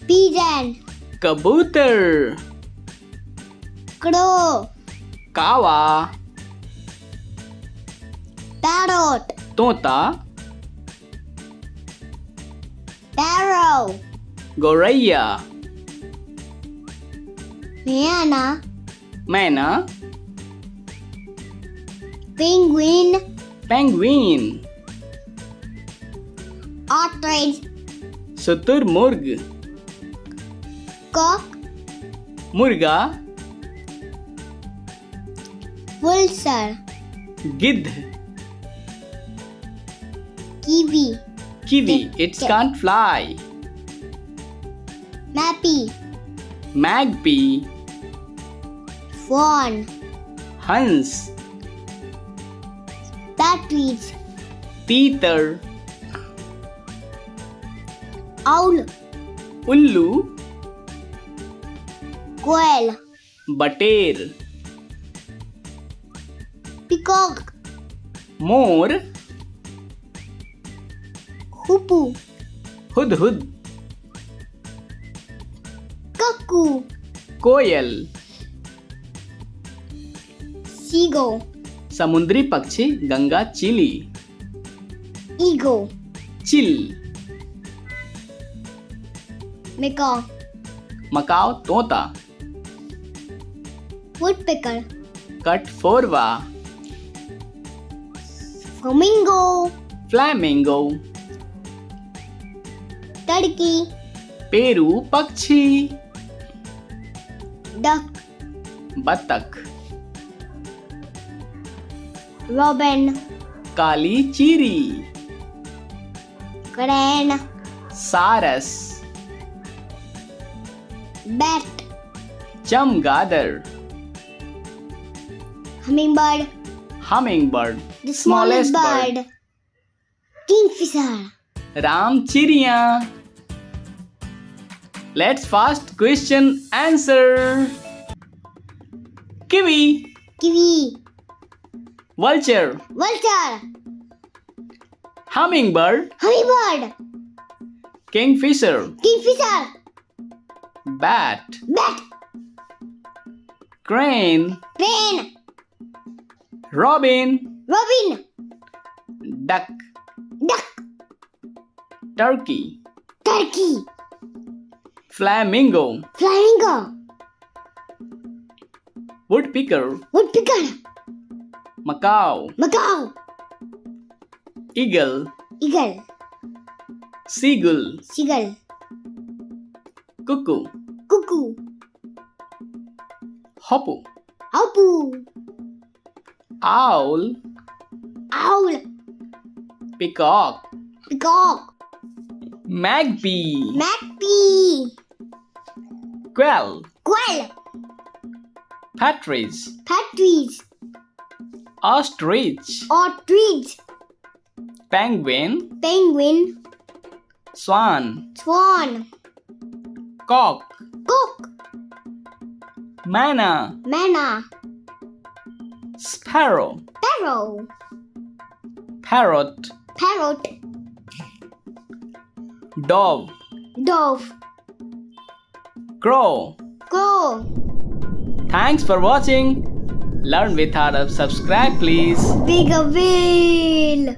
pigeon, कबूतर, crow, कावा, parrot, तोता, parrot, गौरैया, hyena, मैना, penguin, पेंगुइन, ostrich, शुतुरमुर्ग, cock, मुर्गा, vulture, गिद्ध, kiwi, kiwi, it can't fly, mappy, magpie, fawn, हंस, partridge, तीतर, owl, उल्लू, quail, बटेर, peacock, मोर, hoopoe, हुदहुद, cuckoo, कोयल, seagull, समुद्री पक्षी गंगा चिली, eagle, चिल, macaw, मकाओ तोता, woodpecker, कटफोरवा, flamingo, फ्लैमिंगो, turkey, पेरू पक्षी, duck, बतख, robin, काली चीरी, crane, सारस, bat, चमगादड़, hummingbird, hummingbird, the smallest bird, kingfisher, राम चिड़िया. Let's fast question answer. Kiwi, kiwi, vulture, vulture, hummingbird, hummingbird, kingfisher, kingfisher, bat, bat, crane, crane, robin, robin, duck, duck, turkey, turkey, flamingo, flamingo, woodpecker, woodpecker, macaw, macaw, eagle, eagle, seagull, seagull, cuckoo, cuckoo, hoopoe, hoopoe, owl, owl, peacock, peacock, magpie, magpie, quail, quail, partridge, partridge, ostrich, ostrich, penguin, penguin, swan, swan, cock, cock, manna, manna, sparrow, sparrow, parrot, parrot, dove, dove, crow. crow. Thanks for watching. Learn with Arav. Subscribe please. Bigger whale.